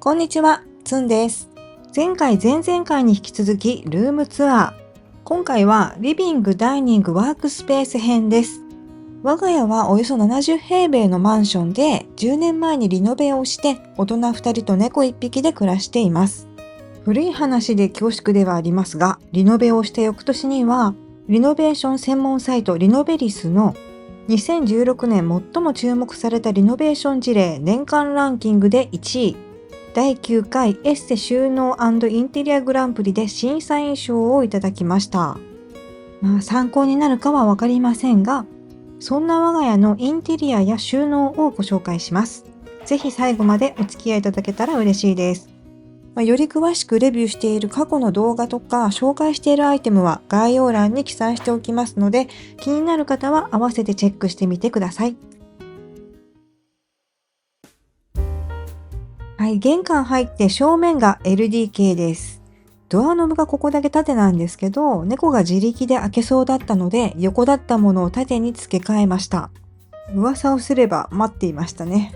こんにちは、つんです。前回、前々回に引き続きルームツアー。今回はリビング、ダイニング、ワークスペース編です。我が家はおよそ70平米のマンションで10年前にリノベをして大人2人と猫1匹で暮らしています。古い話で恐縮ではありますが、リノベをした翌年にはリノベーション専門サイトリノベリスの2016年最も注目されたリノベーション事例年間ランキングで1位、第9回エッセ収納&インテリアグランプリで審査員賞をいただきました。参考になるかはわかりませんが、そんな我が家のインテリアや収納をご紹介します。ぜひ最後までお付き合いいただけたら嬉しいです。より詳しくレビューしている過去の動画とか紹介しているアイテムは概要欄に記載しておきますので、気になる方は合わせてチェックしてみてください。はい、玄関入って正面が LDK です。ドアノブがここだけ縦なんですけど、猫が自力で開けそうだったので、横だったものを縦に付け替えました。噂をすれば待っていましたね。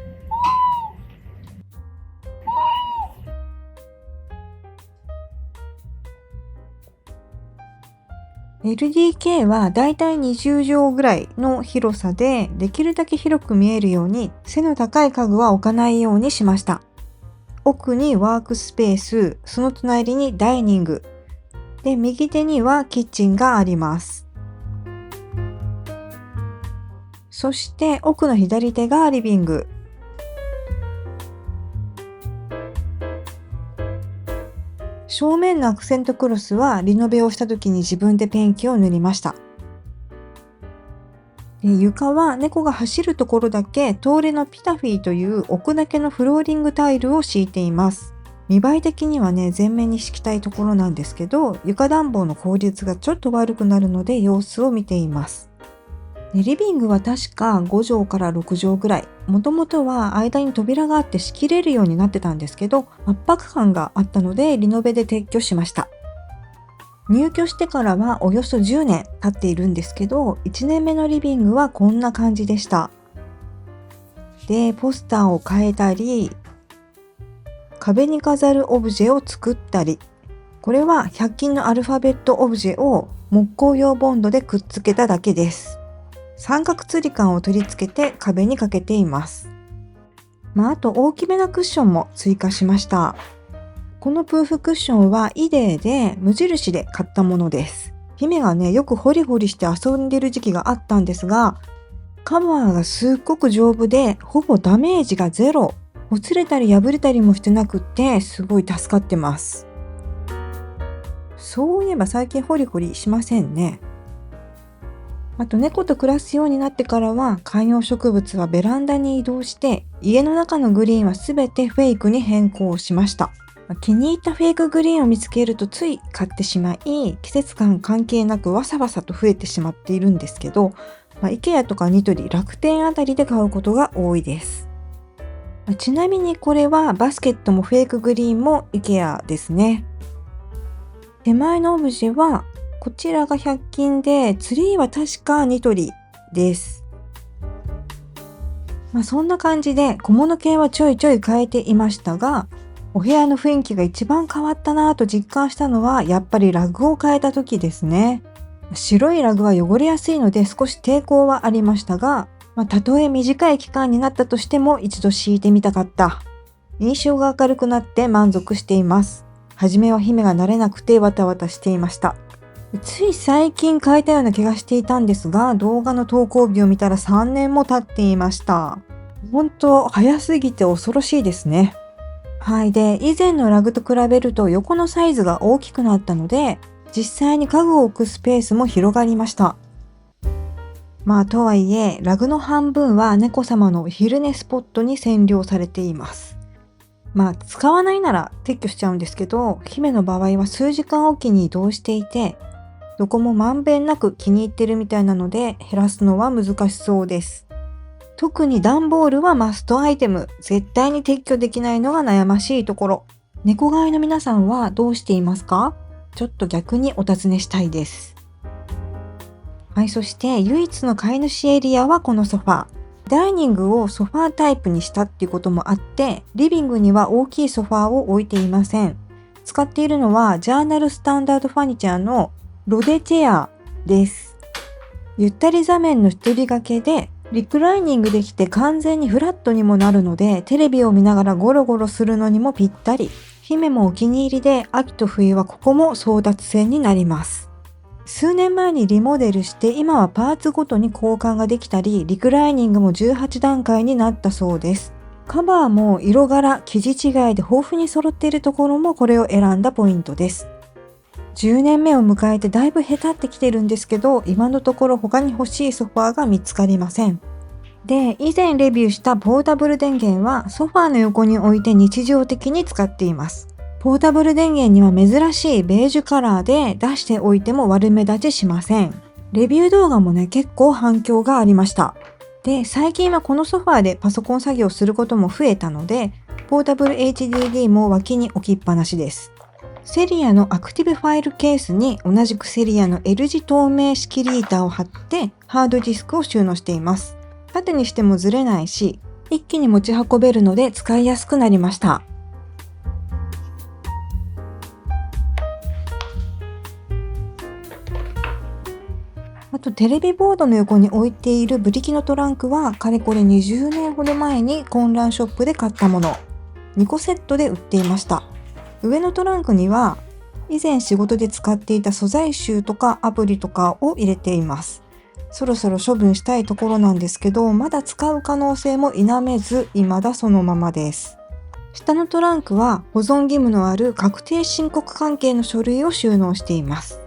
LDK はだいたい20畳ぐらいの広さで、できるだけ広く見えるように背の高い家具は置かないようにしました。奥にワークスペース、その隣にダイニング。で、右手にはキッチンがあります。そして奥の左手がリビング。正面のアクセントクロスはリノベをした時に自分でペンキを塗りました。床は猫が走るところだけ東レのピタフィーという置くだけのフローリングタイルを敷いています。見栄え的にはね、全面に敷きたいところなんですけど、床暖房の効率がちょっと悪くなるので様子を見ています。リビングは確か5畳から6畳ぐらい。もともとは間に扉があって仕切れるようになってたんですけど、圧迫感があったのでリノベで撤去しました。入居してからはおよそ10年経っているんですけど、1年目のリビングはこんな感じでした。で、ポスターを変えたり、壁に飾るオブジェを作ったり、これは100均のアルファベットオブジェを木工用ボンドでくっつけただけです。三角つり感を取り付けて壁にかけています。あと大きめなクッションも追加しました。このプーフクッションはイデーで無印で買ったものです。姫がね、よくホリホリして遊んでる時期があったんですが、カバーがすっごく丈夫で、ほぼダメージがゼロ。ほつれたり破れたりもしてなくって、すごい助かってます。そういえば最近ホリホリしませんね。あと猫と暮らすようになってからは観葉植物はベランダに移動して、家の中のグリーンはすべてフェイクに変更しました。気に入ったフェイクグリーンを見つけるとつい買ってしまい、季節感関係なくわさわさと増えてしまっているんですけど、IKEA とかニトリ、楽天あたりで買うことが多いです。ちなみにこれはバスケットもフェイクグリーンも IKEA ですね。手前のオブジェはこちらが100均で、ツリーは確かニトリです。そんな感じで小物系はちょいちょい変えていましたが、お部屋の雰囲気が一番変わったなぁと実感したのはやっぱりラグを変えた時ですね。白いラグは汚れやすいので少し抵抗はありましたが、たとえ短い期間になったとしても一度敷いてみたかった。印象が明るくなって満足しています。はじめは姫が慣れなくてわたわたしていました。つい最近変えたような気がしていたんですが、動画の投稿日を見たら3年も経っていました。本当早すぎて恐ろしいですね。はい。で、以前のラグと比べると横のサイズが大きくなったので、実際に家具を置くスペースも広がりました。とはいえ、ラグの半分は猫様のお昼寝スポットに占領されています。使わないなら撤去しちゃうんですけど、姫の場合は数時間おきに移動していて、どこもまんべんなく気に入ってるみたいなので、減らすのは難しそうです。特に段ボールはマストアイテム。絶対に撤去できないのが悩ましいところ。猫飼いの皆さんはどうしていますか？ちょっと逆にお尋ねしたいです。はい、そして唯一の飼い主エリアはこのソファー。ダイニングをソファータイプにしたっていうこともあって、リビングには大きいソファーを置いていません。使っているのはジャーナルスタンダードファニチャーのロデチェアです。ゆったり座面の一人掛けでリクライニングできて完全にフラットにもなるので、テレビを見ながらゴロゴロするのにもぴったり。姫もお気に入りで、秋と冬はここも争奪戦になります。数年前にリモデルして、今はパーツごとに交換ができたり、リクライニングも18段階になったそうです。カバーも色柄、生地違いで豊富に揃っているところもこれを選んだポイントです。10年目を迎えてだいぶへたってきてるんですけど、今のところ他に欲しいソファーが見つかりません。で、以前レビューしたポータブル電源はソファーの横に置いて日常的に使っています。ポータブル電源には珍しいベージュカラーで出しておいても悪目立ちしません。レビュー動画もね、結構反響がありました。で、最近はこのソファーでパソコン作業することも増えたので、ポータブル HDD も脇に置きっぱなしです。セリアのアクティブファイルケースに同じくセリアの L 字透明式リーターを貼ってハードディスクを収納しています。縦にしてもずれないし、一気に持ち運べるので使いやすくなりました。あとテレビボードの横に置いているブリキのトランクはかれこれ20年ほど前に混乱ショップで買ったもの。2個セットで売っていました。上のトランクには以前仕事で使っていた素材集とかアプリとかを入れています。そろそろ処分したいところなんですけど、まだ使う可能性も否めず、未だそのままです。下のトランクは保存義務のある確定申告関係の書類を収納しています。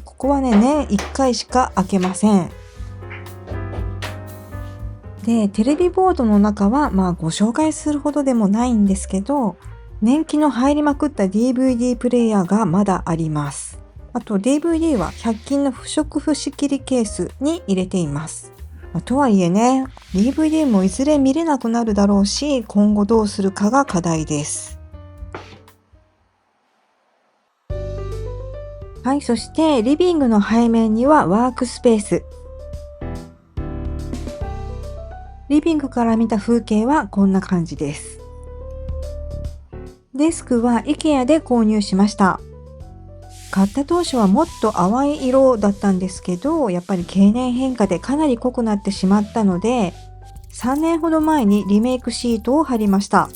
ここはね、年1回しか開けません。で、テレビボードの中はご紹介するほどでもないんですけど、年季の入りまくった DVD プレイヤーがまだあります。あと DVD は100均の不織布仕切りケースに入れています。とはいえね、DVD もいずれ見れなくなるだろうし、今後どうするかが課題です。はい、そしてリビングの背面にはワークスペース。リビングから見た風景はこんな感じです。デスクは IKEA で購入しました。買った当初はもっと淡い色だったんですけど、やっぱり経年変化でかなり濃くなってしまったので、3年ほど前にリメイクシートを貼りました。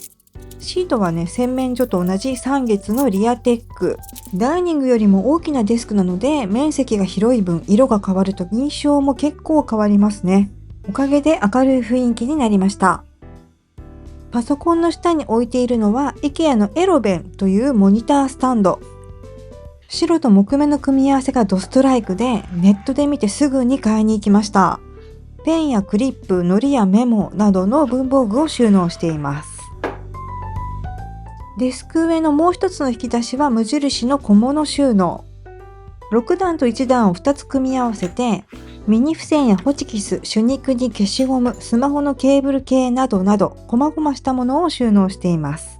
シートはね、洗面所と同じ3月のリアテック。ダイニングよりも大きなデスクなので、面積が広い分色が変わると印象も結構変わりますね。おかげで明るい雰囲気になりました。パソコンの下に置いているのは IKEA のエロベンというモニタースタンド。白と木目の組み合わせがドストライクで、ネットで見てすぐに買いに行きました。ペンやクリップ、糊やメモなどの文房具を収納しています。デスク上のもう一つの引き出しは無印の小物収納。6段と1段を2つ組み合わせて、ミニ付箋やホチキス、シュニクに消しゴム、スマホのケーブル系などなど、細々したものを収納しています。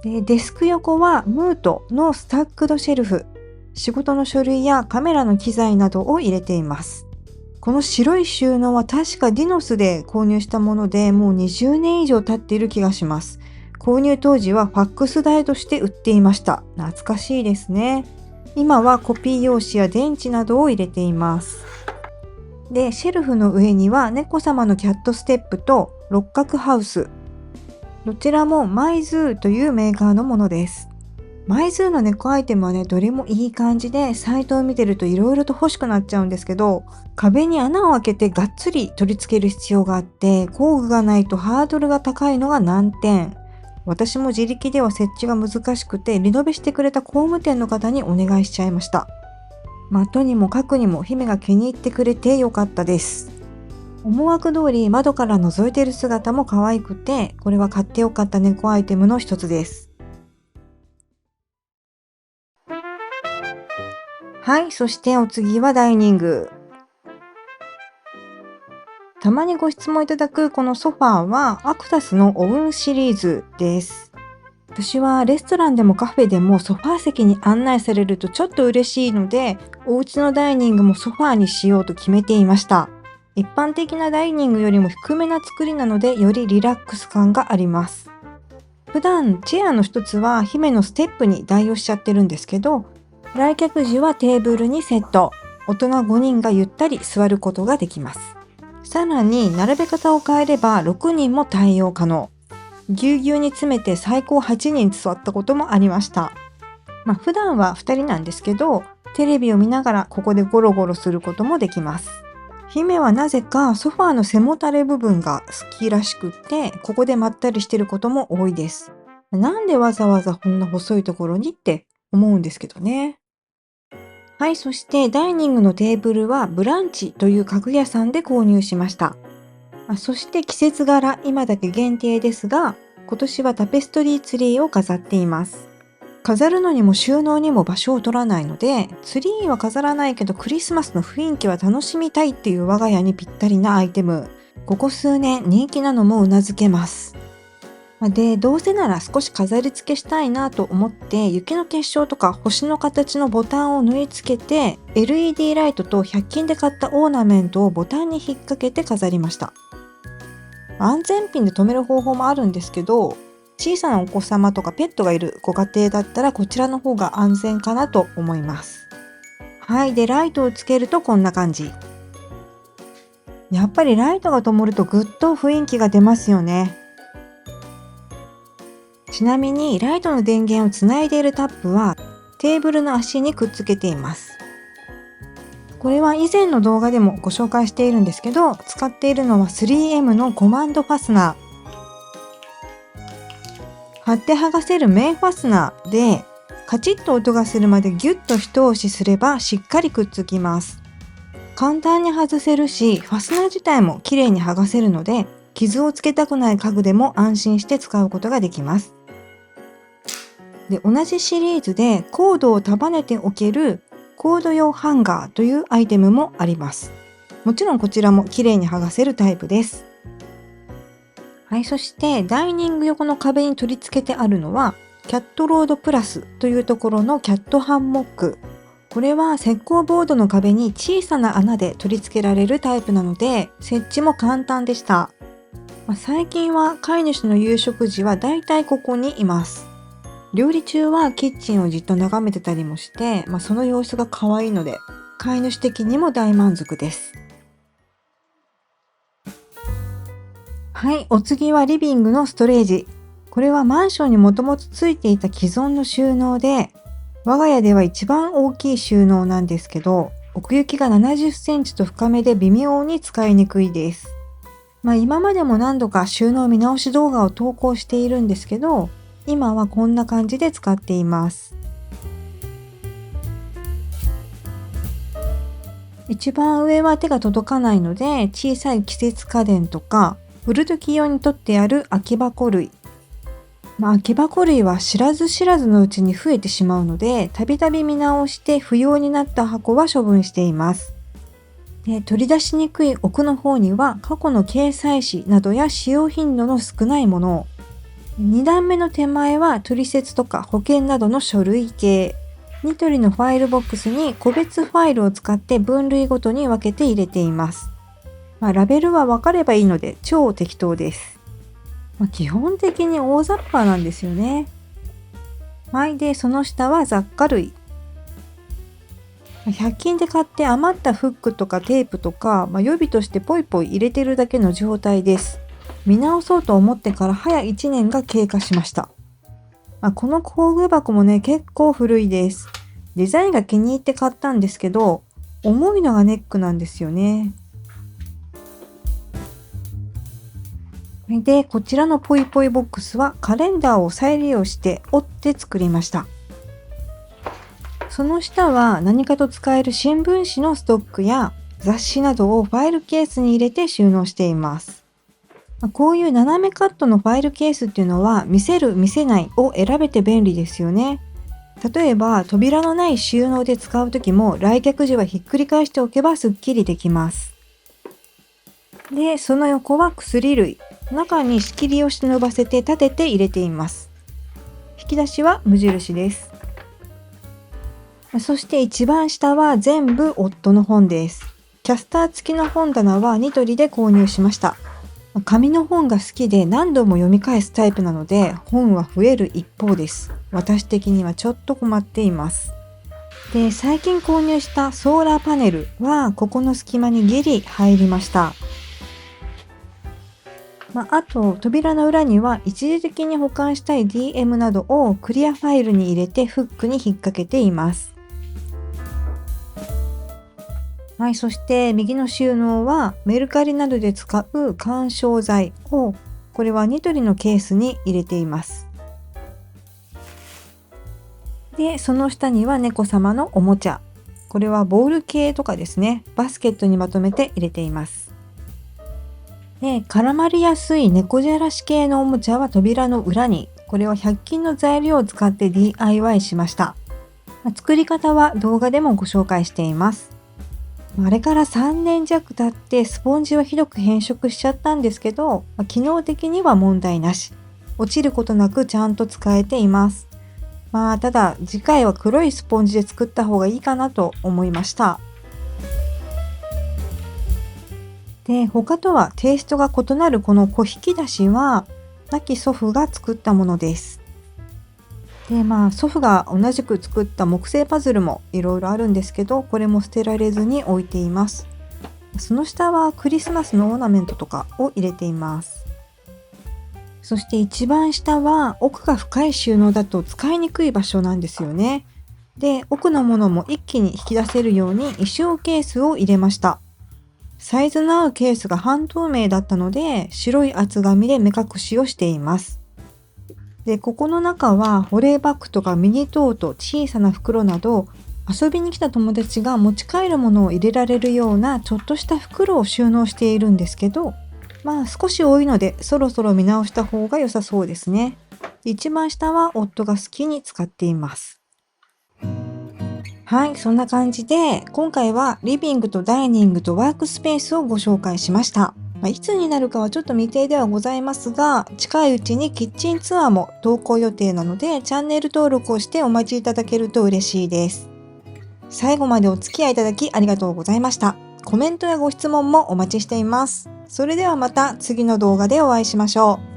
で、デスク横はムートのスタックドシェルフ。仕事の書類やカメラの機材などを入れています。この白い収納は確かディノスで購入したもので、もう20年以上経っている気がします。購入当時はファックス台として売っていました。懐かしいですね。今はコピー用紙や電池などを入れています。で、シェルフの上には猫様のキャットステップと六角ハウス。どちらもマイズーというメーカーのものです。マイズーの猫アイテムはね、どれもいい感じで、サイトを見てると色々と欲しくなっちゃうんですけど、壁に穴を開けてがっつり取り付ける必要があって、工具がないとハードルが高いのが難点。私も自力では設置が難しくて、リノベしてくれた工務店の方にお願いしちゃいました。とにもかくにも姫が気に入ってくれてよかったです。思惑通り窓から覗いている姿も可愛くて、これは買ってよかった猫アイテムの一つです。はい、そしてお次はダイニング。たまにご質問いただくこのソファーはアクタスのオウンシリーズです。私はレストランでもカフェでもソファー席に案内されるとちょっと嬉しいので、お家のダイニングもソファーにしようと決めていました。一般的なダイニングよりも低めな作りなので、よりリラックス感があります。普段チェアの一つは姫のステップに代用しちゃってるんですけど、来客時はテーブルにセット。大人5人がゆったり座ることができます。さらに並べ方を変えれば6人も対応可能。ぎゅうぎゅうに詰めて最高8人座ったこともありました。普段は2人なんですけど、テレビを見ながらここでゴロゴロすることもできます。姫はなぜかソファーの背もたれ部分が好きらしくって、ここでまったりしてることも多いです。なんでわざわざこんな細いところにって思うんですけどね。はい、そしてダイニングのテーブルはブランチという家具屋さんで購入しました。そして季節柄、今だけ限定ですが、今年はタペストリーツリーを飾っています。飾るのにも収納にも場所を取らないので、ツリーは飾らないけどクリスマスの雰囲気は楽しみたいっていう我が家にぴったりなアイテム。ここ数年人気なのもうなずけます。で、どうせなら少し飾り付けしたいなと思って、雪の結晶とか星の形のボタンを縫い付けて、LED ライトと100均で買ったオーナメントをボタンに引っ掛けて飾りました。安全ピンで留める方法もあるんですけど、小さなお子様とかペットがいるご家庭だったらこちらの方が安全かなと思います。はい。で、ライトをつけるとこんな感じ。やっぱりライトが灯るとぐっと雰囲気が出ますよね。ちなみにライトの電源をつないでいるタップはテーブルの足にくっつけています。これは以前の動画でもご紹介しているんですけど、使っているのは 3M のコマンドファスナー。貼って剥がせる面ファスナーで、カチッと音がするまでギュッと一押しすればしっかりくっつきます。簡単に外せるし、ファスナー自体も綺麗に剥がせるので、傷をつけたくない家具でも安心して使うことができます。で、同じシリーズでコードを束ねておけるコード用ハンガーというアイテムもあります。もちろんこちらも綺麗に剥がせるタイプです。はい、そしてダイニング横の壁に取り付けてあるのはキャットロードプラスというところのキャットハンモック。これは石膏ボードの壁に小さな穴で取り付けられるタイプなので、設置も簡単でした。最近は飼い主の夕食時はだいたいここにいます。料理中はキッチンをじっと眺めてたりもして、その様子が可愛いので、飼い主的にも大満足です。はい、お次はリビングのストレージ。これはマンションにもともとついていた既存の収納で、我が家では一番大きい収納なんですけど、奥行きが70センチと深めで微妙に使いにくいです。今までも何度か収納見直し動画を投稿しているんですけど、今はこんな感じで使っています。一番上は手が届かないので、小さい季節家電とか、売る時用に取ってある空き箱類。空き箱類は知らず知らずのうちに増えてしまうので、たびたび見直して不要になった箱は処分しています。で、取り出しにくい奥の方には過去の掲載誌などや使用頻度の少ないものを。2段目の手前は取説とか保険などの書類系。ニトリのファイルボックスに個別ファイルを使って分類ごとに分けて入れています。ラベルは分かればいいので超適当です。基本的に大雑把なんですよね。はい。で、その下は雑貨類。100均で買って余ったフックとかテープとか、予備としてポイポイ入れてるだけの状態です。見直そうと思ってから早1年が経過しました。この工具箱もね、結構古いです。デザインが気に入って買ったんですけど、重いのがネックなんですよね。で、こちらのポイポイボックスはカレンダーを再利用して折って作りました。その下は何かと使える新聞紙のストックや雑誌などをファイルケースに入れて収納しています。こういう斜めカットのファイルケースっていうのは見せる見せないを選べて便利ですよね。例えば扉のない収納で使うときも来客時はひっくり返しておけばすっきりできます。で、その横は薬類。中に仕切りを忍ばせて立てて入れています。引き出しは無印です。そして一番下は全部夫の本です。キャスター付きの本棚はニトリで購入しました。紙の本が好きで何度も読み返すタイプなので、本は増える一方です。私的にはちょっと困っています。で、最近購入したソーラーパネルはここの隙間にギリ入りました。あと扉の裏には一時的に保管したい DM などをクリアファイルに入れてフックに引っ掛けています。はい、そして右の収納はメルカリなどで使う緩衝材を、これはニトリのケースに入れています。で、その下には猫様のおもちゃ。これはボール系とかですね、バスケットにまとめて入れています。で、絡まりやすい猫じゃらし系のおもちゃは扉の裏に、これは100均の材料を使って DIY しました。作り方は動画でもご紹介しています。あれから3年弱経ってスポンジはひどく変色しちゃったんですけど、機能的には問題なし。落ちることなくちゃんと使えています。ただ次回は黒いスポンジで作った方がいいかなと思いました。で、他とはテイストが異なるこの小引き出しは亡き祖父が作ったものです。で、祖父が同じく作った木製パズルもいろいろあるんですけど、これも捨てられずに置いています。その下はクリスマスのオーナメントとかを入れています。そして一番下は奥が深い収納だと使いにくい場所なんですよね。で、奥のものも一気に引き出せるように衣装ケースを入れました。サイズの合うケースが半透明だったので、白い厚紙で目隠しをしています。で、ここの中は保冷バッグとかミニトート、小さな袋など、遊びに来た友達が持ち帰るものを入れられるようなちょっとした袋を収納しているんですけど、少し多いのでそろそろ見直した方が良さそうですね。一番下は夫が好きに使っています。はい、そんな感じで今回はリビングとダイニングとワークスペースをご紹介しました。いつになるかはちょっと未定ではございますが、近いうちにキッチンツアーも投稿予定なので、チャンネル登録をしてお待ちいただけると嬉しいです。最後までお付き合いいただきありがとうございました。コメントやご質問もお待ちしています。それではまた次の動画でお会いしましょう。